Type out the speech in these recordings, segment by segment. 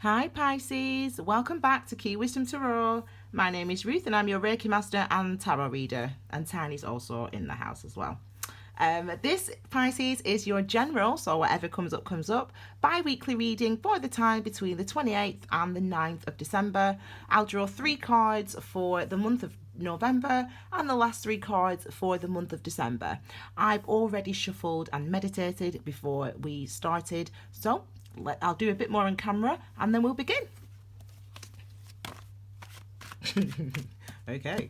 Hi Pisces, welcome back to Key Wisdom Tarot. My name is Ruth and I'm your Reiki Master and Tarot Reader, and Tiny's also in the house as well. This Pisces is your general, so whatever comes up, bi-weekly reading for the time between the 28th and the 9th of December. I'll draw 3 cards for the month of November and the last 3 cards for the month of December. I've already shuffled and meditated before we started, so I'll do a bit more on camera and then we'll begin. Okay.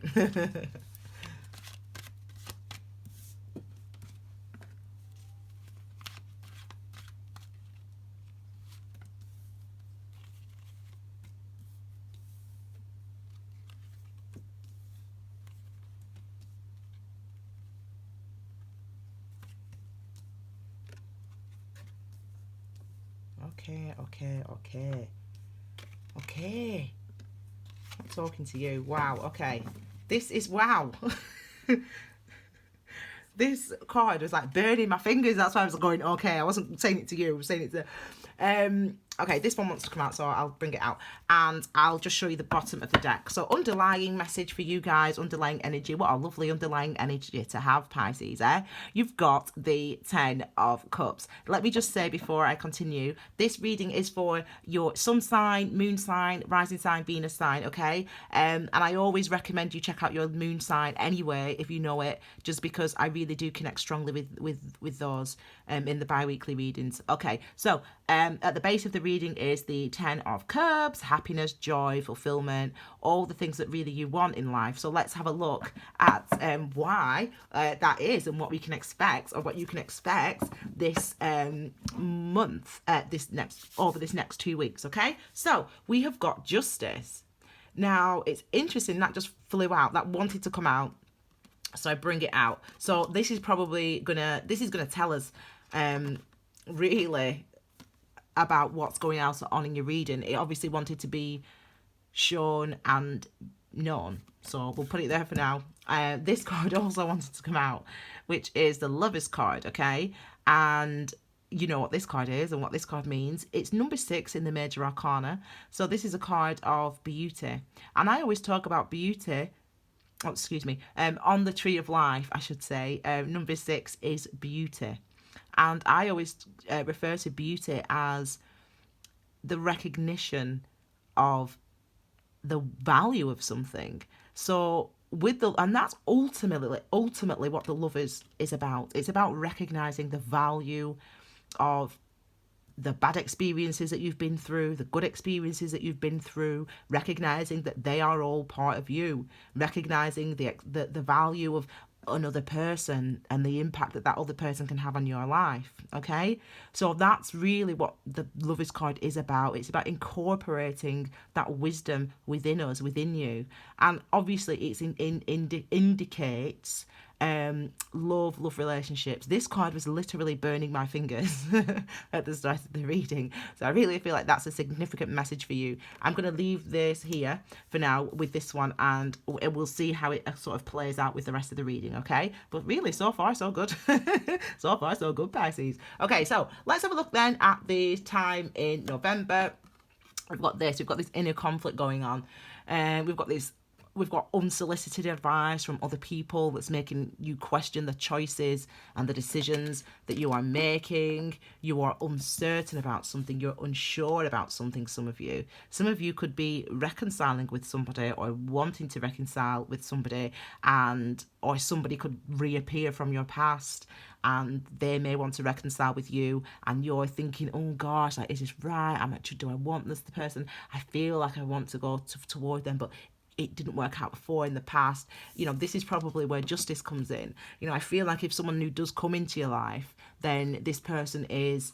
Okay. I'm talking to you. Wow. Okay. This is wow. This card was like burning my fingers. That's why I was going, okay. I wasn't saying it to you. I was saying it to... Okay, this one wants to come out, so I'll bring it out. And I'll just show you the bottom of the deck. So underlying message for you guys, underlying energy. What a lovely underlying energy to have, Pisces, eh? You've got the 10 of Cups. Let me just say before I continue, this reading is for your sun sign, moon sign, rising sign, Venus sign, okay? And I always recommend you check out your moon sign anyway, if you know it, just because I really do connect strongly with those in the bi-weekly readings. Okay, so at the base of the reading is the 10 of Cups, happiness, joy, fulfillment, all the things that really you want in life. So let's have a look at why that is and what we can expect, or what you can expect this month, over this next 2 weeks. Okay, so we have got Justice. Now it's interesting that just flew out, that wanted to come out, so I bring it out. So this is probably gonna tell us really about what's going on in your reading. It obviously wanted to be shown and known, so we'll put it there for now. This card also wanted to come out, which is the Lovers card, okay? And you know what this card is and what this card means. It's number 6 in the Major Arcana, so this is a card of beauty. And I always talk about beauty, on the Tree of Life, I should say. Number 6 is beauty. And I always refer to beauty as the recognition of the value of something. So and that's ultimately what the Lovers is about. It's about recognizing the value of the bad experiences that you've been through, the good experiences that you've been through, recognizing that they are all part of you, recognizing the value of another person and the impact that other person can have on your life. Okay, so that's really what the Lovers card is about. It's about incorporating that wisdom within us, within you, and obviously it's indicates love relationships. This card was literally burning my fingers at the start of the reading, so I really feel like that's a significant message for you. I'm going to leave this here for now with this one, and we'll see how it sort of plays out with the rest of the reading, okay? But really, so far so good. So far so good, Pisces. Okay, so let's have a look then at the time in November. We've got this inner conflict going on, and we've got unsolicited advice from other people that's making you question the choices and the decisions that you are making. You are uncertain about something. You're unsure about something, some of you. Some of you could be reconciling with somebody or wanting to reconcile with somebody, or somebody could reappear from your past and they may want to reconcile with you, and you're thinking, oh gosh, like, is this right? Do I want this person? I feel like I want to go toward them, but it didn't work out before in the past. You know, this is probably where Justice comes in. You know, I feel like if someone new does come into your life, then this person is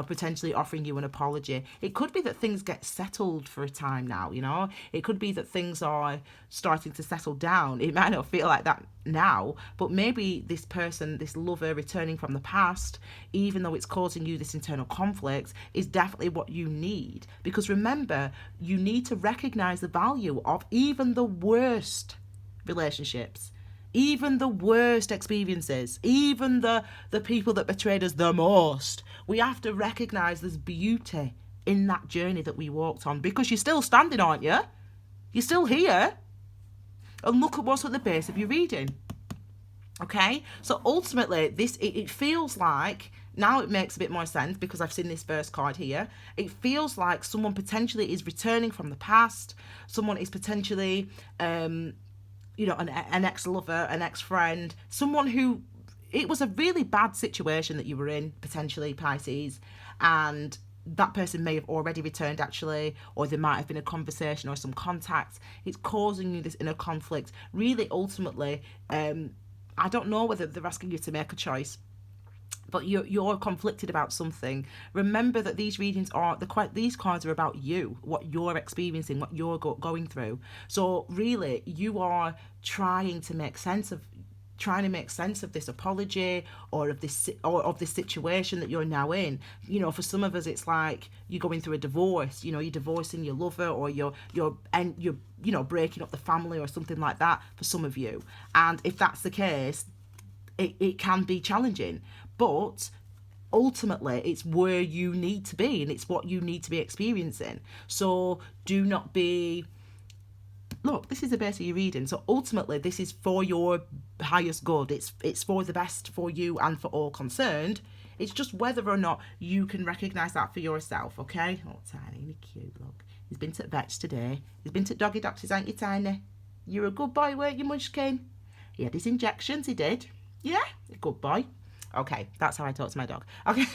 potentially offering you an apology. It could be that things get settled for a time now, you know. It could be that things are starting to settle down. It might not feel like that now, but maybe this person, this lover returning from the past, even though it's causing you this internal conflict, is definitely what you need. Because remember, you need to recognize the value of even the worst relationships, even the worst experiences, even the people that betrayed us the most. We have to recognize there's beauty in that journey that we walked on, because you're still standing, aren't you? You're still here. And look at what's at the base of your reading. Okay, so ultimately, it feels like, now it makes a bit more sense because I've seen this first card here. It feels like someone potentially is returning from the past. Someone is potentially, an ex-lover, an ex-friend, someone who, it was a really bad situation that you were in, potentially, Pisces, and that person may have already returned, actually, or there might have been a conversation or some contact. It's causing you this inner conflict. Really, ultimately, I don't know whether they're asking you to make a choice, but you're conflicted about something. Remember that these readings these cards are about you, what you're experiencing, what you're going through. So really, you are trying to make sense of this apology or of this situation that you're now in. For some of us, it's like you're going through a divorce. You're divorcing your lover, or you're breaking up the family or something like that for some of you. And if that's the case, it can be challenging, but ultimately it's where you need to be, and it's what you need to be experiencing. So do not be, look, this is the base of your reading. So ultimately, this is for your highest good. It's for the best for you and for all concerned. It's just whether or not you can recognise that for yourself, okay? Oh, Tiny, you're cute, look. He's been to the vets today. He's been to doggy doctors, ain't you, Tiny? You're a good boy, weren't you, Munchkin? He had his injections, he did. Yeah, a good boy. Okay, that's how I talk to my dog. Okay.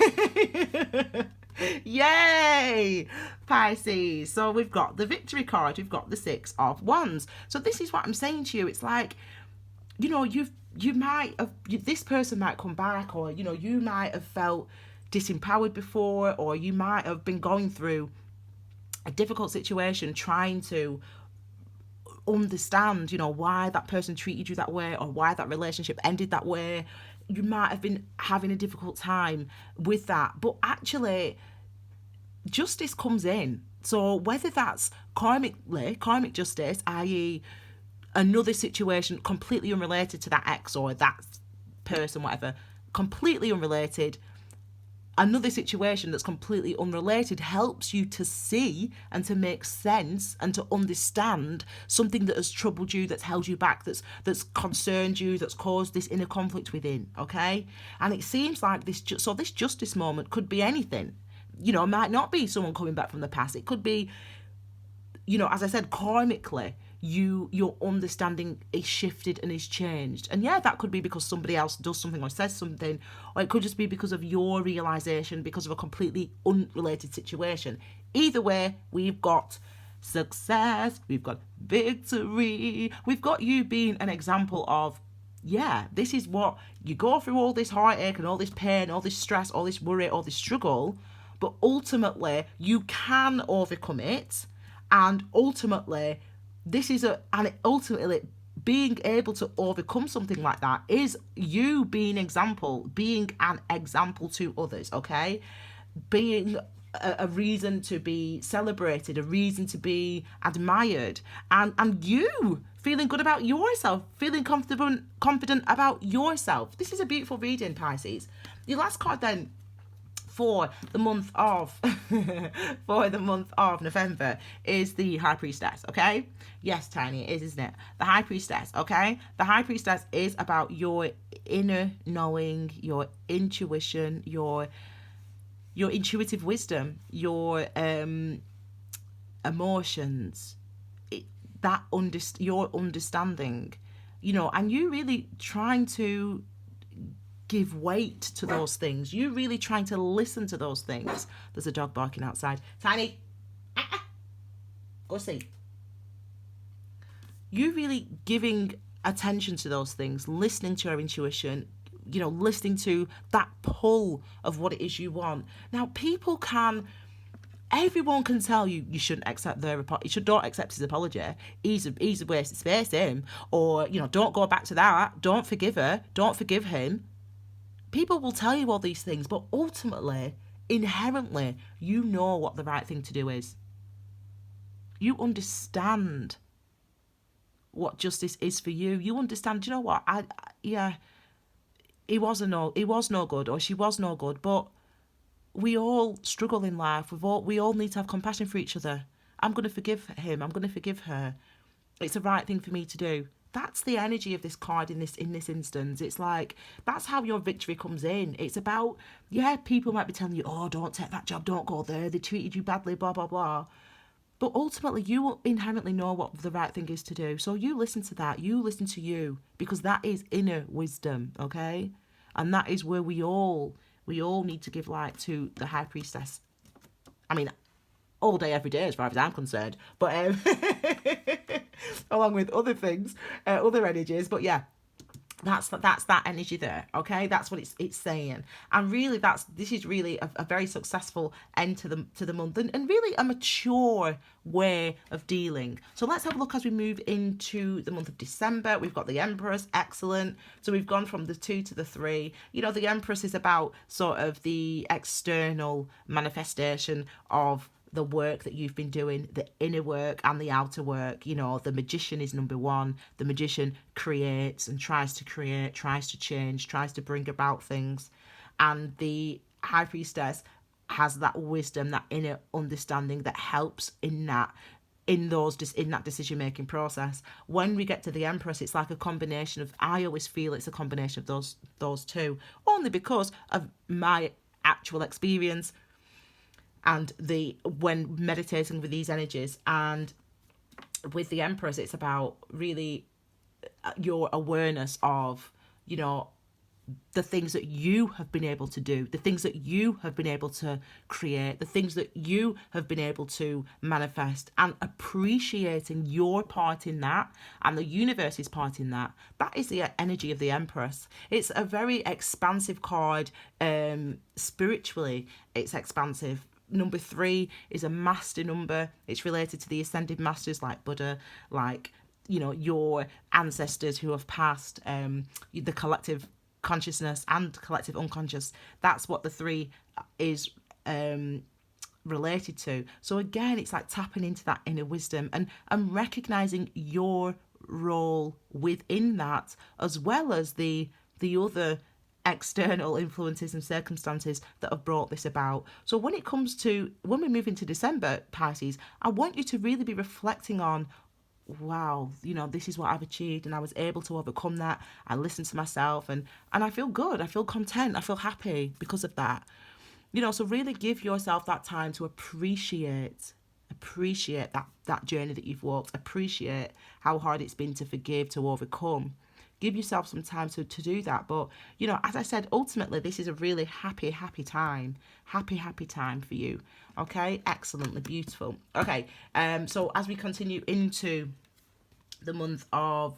Yay, Pisces. So we've got the victory card, we've got the 6 of Wands. So this is what I'm saying to you. It's like, this person might come back, or you might have felt disempowered before, or you might have been going through a difficult situation trying to understand why that person treated you that way, or why that relationship ended that way. You might have been having a difficult time with that, but actually justice comes in. So whether that's karmic justice, i.e. another situation completely unrelated to that ex or that person, whatever, completely unrelated, another situation that's completely unrelated helps you to see and to make sense and to understand something that has troubled you, that's held you back, that's concerned you, that's caused this inner conflict within, okay? And it seems like this justice moment could be anything. It might not be someone coming back from the past. It could be, as I said, karmically, your understanding is shifted and is changed. And yeah, that could be because somebody else does something or says something, or it could just be because of your realization, because of a completely unrelated situation. Either way, we've got success, we've got victory, we've got you being an example of, yeah, this is what you go through, all this heartache and all this pain, all this stress, all this worry, all this struggle, but ultimately you can overcome it. And ultimately being able to overcome something like that is you being an example to others, okay? Being a reason to be celebrated, a reason to be admired, and you feeling good about yourself, feeling confident about yourself. This is a beautiful reading, Pisces. Your last card then for the month of November is the High Priestess, okay? Yes, Tiny, it is, isn't it? The High Priestess, okay? The High Priestess is about your inner knowing, your intuition, your intuitive wisdom, your emotions, your understanding, and you really trying to give weight to those things. You really trying to listen to those things. There's a dog barking outside. Tiny, go see. You really giving attention to those things, listening to your intuition, listening to that pull of what it is you want. Now, everyone can tell you shouldn't accept don't accept his apology. He's a waste of space, him. Or, don't go back to that. Don't forgive her. Don't forgive him. People will tell you all these things, but ultimately, inherently, you know what the right thing to do is. You understand what justice is for you. You understand, what? He was no good, or she was no good, but we all struggle in life. We all need to have compassion for each other. I'm going to forgive him. I'm going to forgive her. It's the right thing for me to do. That's the energy of this card in this instance. It's like, that's how your victory comes in. It's about, yeah, people might be telling you, oh, don't take that job, don't go there, they treated you badly, blah, blah, blah. But ultimately, you will inherently know what the right thing is to do. So you listen to that. You listen to you, because that is inner wisdom, okay? And that is where we all need to give light to the High Priestess. I mean, all day, every day, as far as I'm concerned. But along with other things, other energies. But yeah, that's that energy there, okay? That's what it's saying. And really, this is really a very successful end to the month, and really a mature way of dealing. So let's have a look as we move into the month of December. We've got the Empress, excellent. So we've gone from the 2 to the 3. You know, the Empress is about sort of the external manifestation of the work that you've been doing, the inner work and the outer work. You know, the Magician is number 1. The Magician creates and tries to create, tries to change, tries to bring about things. And the High Priestess has that wisdom, that inner understanding that helps in that decision making process. When we get to the Empress, it's like a combination of, I always feel it's a combination of those two, only because of my actual experience and when meditating with these energies. And with the Empress, it's about really your awareness of, you know, the things that you have been able to do, the things that you have been able to create, the things that you have been able to manifest, and appreciating your part in that and the universe's part in that. That is the energy of the Empress. It's a very expansive card. Spiritually, it's expansive. Number 3 is a master number. It's related to the ascended masters like Buddha, like, you know, your ancestors who have passed, the collective consciousness and collective unconscious. That's what the 3 is related to. So again, it's like tapping into that inner wisdom and recognizing your role within that, as well as the other external influences and circumstances that have brought this about. So when we move into December, Pisces, I want you to really be reflecting on, wow, you know, this is what I've achieved and I was able to overcome that. I listened to myself and I feel good. I feel content. I feel happy because of that. You know, so really give yourself that time to appreciate that journey that you've walked, appreciate how hard it's been to forgive, to overcome. Give yourself some time to do that. But, you know, as I said, ultimately, this is a really happy time. Happy time for you. Okay? Excellently beautiful. Okay. So as we continue into the month of...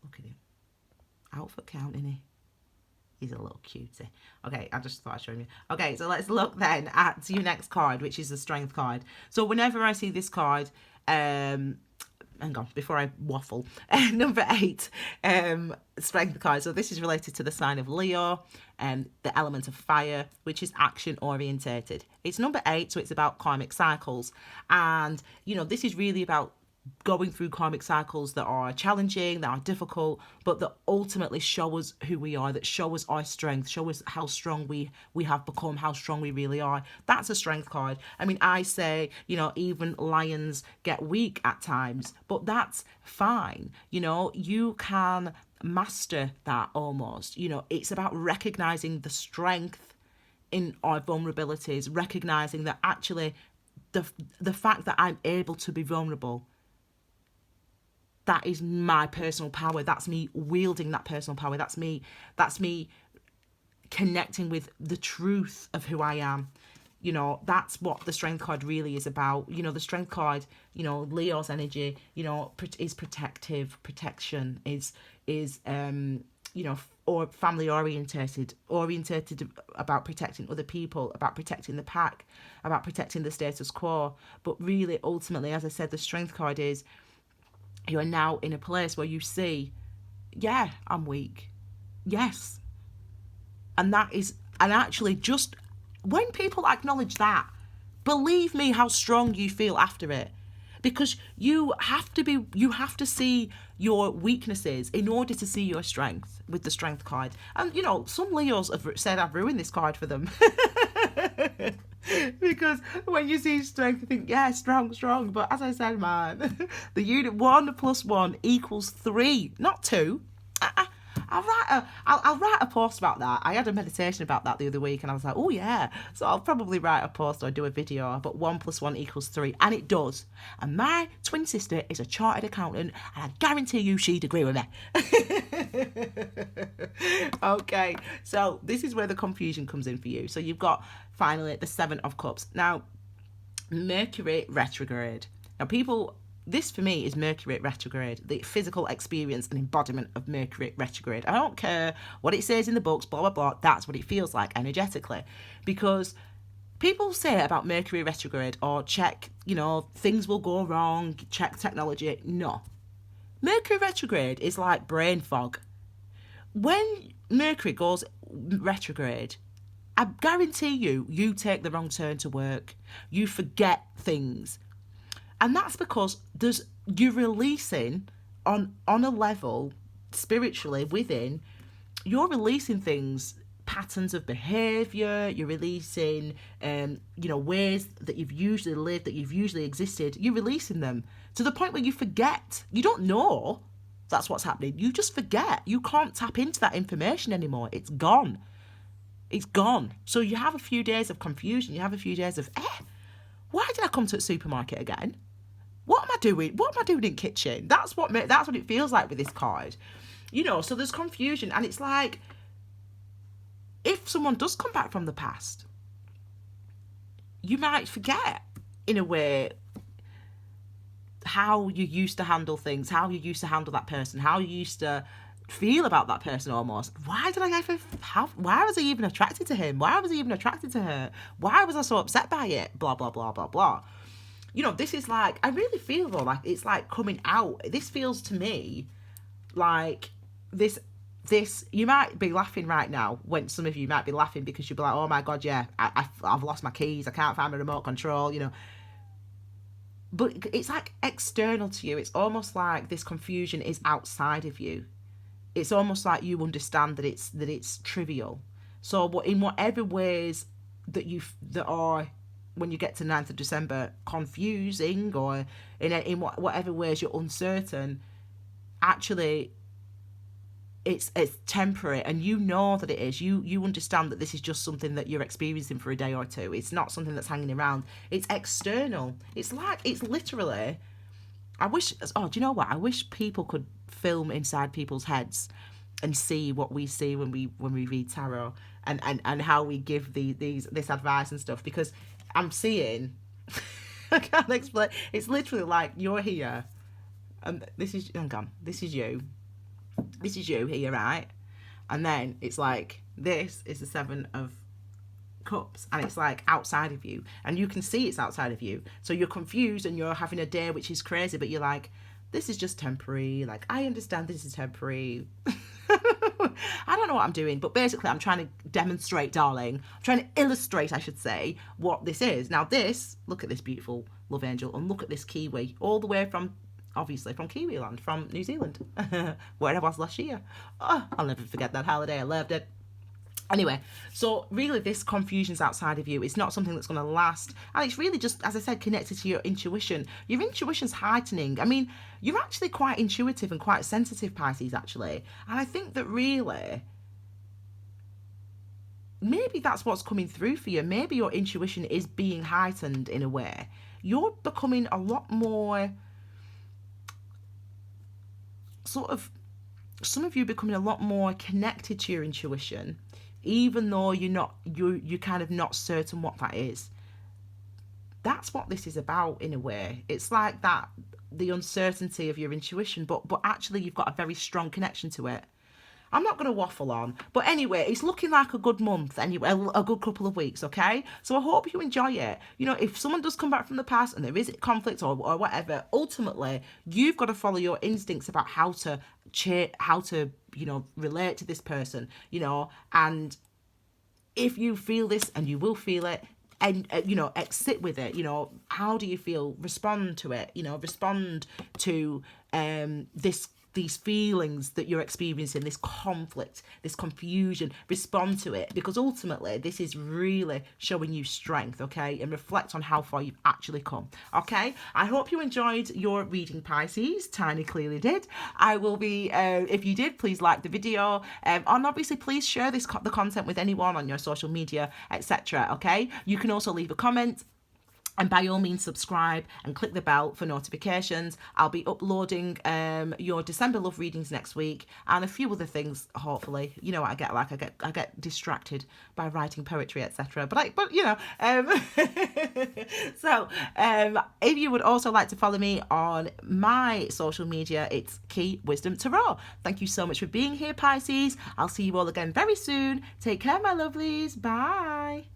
Look at him. Outfit count, isn't he? He's a little cutie. Okay, I just thought I'd show you. Okay, so let's look then at your next card, which is the Strength card. So whenever I see this card... hang on, before I waffle. Number 8, Strength card. So this is related to the sign of Leo and the element of fire, which is action orientated. It's number 8, so it's about karmic cycles. And, you know, this is really about going through karmic cycles that are challenging, that are difficult, but that ultimately show us who we are, that show us our strength, show us how strong we have become, how strong we really are. That's a Strength card. I mean, I say, you know, even lions get weak at times, but that's fine. You know, you can master that almost. You know, it's about recognizing the strength in our vulnerabilities, recognizing that actually the fact that I'm able to be vulnerable, that is my personal power. That's me wielding that personal power. That's me connecting with the truth of who I am. You know, that's what the Strength card really is about. You know, the Strength card, you know, Leo's energy, you know, is protective. Protection is you know, or family orientated about protecting other people, about protecting the pack, about protecting the status quo. But really, ultimately, as I said, the Strength card is, you are now in a place where you see, yeah, I'm weak. Yes. And actually just when people acknowledge that, believe me how strong you feel after it. because you have to see your weaknesses in order to see your strength with the strength card. And, you know, some Leos have said I've ruined this card for them. Because when you see strength, you think, yeah, strong. But as I said, man, the unit 1 + 1 = 3, not 2. I'll write a post about that. I had a meditation about that the other week, and I was like, oh yeah. So I'll probably write a post or do a video. But 1 + 1 = 3, and it does. And my twin sister is a chartered accountant, and I guarantee you she'd agree with me. Okay, so this is where the confusion comes in for you. So you've got finally the 7 of Cups. Now, Mercury retrograde. Now, people. This, for me, is Mercury retrograde, the physical experience and embodiment of Mercury retrograde. I don't care what it says in the books, blah, blah, blah. That's what it feels like energetically. Because people say about Mercury retrograde, or check, you know, things will go wrong, check technology. No. Mercury retrograde is like brain fog. When Mercury goes retrograde, I guarantee you take the wrong turn to work. You forget things. And that's because you're releasing on a level spiritually within, you're releasing things, patterns of behavior, you're releasing ways that you've usually lived, that you've usually existed. You're releasing them to the point where you forget. You don't know that's what's happening. You just forget. You can't tap into that information anymore. It's gone. It's gone. So you have a few days of confusion. You have a few days of, why did I come to the supermarket again? What am I doing? What am I doing in kitchen? That's what it feels like with this card. You know, so there's confusion. And it's like, if someone does come back from the past, you might forget, in a way, how you used to handle things, how you used to handle that person, how you used to feel about that person almost. Why was I even attracted to him? Why was I even attracted to her? Why was I so upset by it? Blah, blah, blah, blah, blah. You know, this is like, I really feel though, like it's like coming out. This feels to me like this, you might be laughing right now, when some of you might be laughing because you'll be like, oh my God, yeah, I've lost my keys. I can't find my remote control, you know. But it's like external to you. It's almost like this confusion is outside of you. It's almost like you understand that it's trivial. So in whatever ways that are, when you get to 9th of December, confusing, or in whatever ways you're uncertain, actually it's temporary, and you know that it is. You understand that this is just something that you're experiencing for a day or two. It's not something that's hanging around. It's external. It's literally, do you know what? I wish people could film inside people's heads and see what we see when we read tarot, and how we give this advice and stuff, because I'm seeing, I can't explain. It's literally like you're here, and this is you. This is you here, right? And then it's like, this is the 7 of Cups, and it's like outside of you, and you can see it's outside of you. So you're confused, and you're having a day which is crazy, but you're like, this is just temporary. Like, I understand this is temporary. I don't know what I'm doing, but basically I'm trying to demonstrate, darling. I'm trying to illustrate, I should say, what this is. Now look at this beautiful love angel, and look at this Kiwi, all the way from, obviously, from Kiwi land, from New Zealand, where I was last year. Oh, I'll never forget that holiday. I loved it. Anyway, so really this confusion's outside of you. It's not something that's going to last. And it's really just, as I said, connected to your intuition. Your intuition's heightening. I mean, you're actually quite intuitive and quite sensitive, Pisces, actually. And I think that really, maybe that's what's coming through for you. Maybe your intuition is being heightened in a way. You're becoming a lot more, sort of, some of you becoming a lot more connected to your intuition, even though you're kind of not certain what that is. That's what this is about, in a way. It's like that, the uncertainty of your intuition, but actually you've got a very strong connection to it. I'm not going to waffle on, but anyway, it's looking like a good month anyway, a good couple of weeks, okay? So I hope you enjoy it. You know, if someone does come back from the past and there is conflict or whatever, ultimately you've got to follow your instincts about how to relate to this person, and if you feel this, and you will feel it, and sit with it. How do you feel? Respond to it. Respond to these feelings that you're experiencing, this conflict, this confusion. Respond to it, because ultimately this is really showing you strength, okay? And reflect on how far you've actually come, okay? I hope you enjoyed your reading, Pisces. Tiny clearly did. I will be, if you did, please like the video, and obviously please share the content with anyone on your social media, etc., okay? You can also leave a comment. And by all means, subscribe and click the bell for notifications. I'll be uploading your December love readings next week, and a few other things. Hopefully, what I get I get distracted by writing poetry, etc. So if you would also like to follow me on my social media, it's Key Wisdom Tarot. Thank you so much for being here, Pisces. I'll see you all again very soon. Take care, my lovelies. Bye.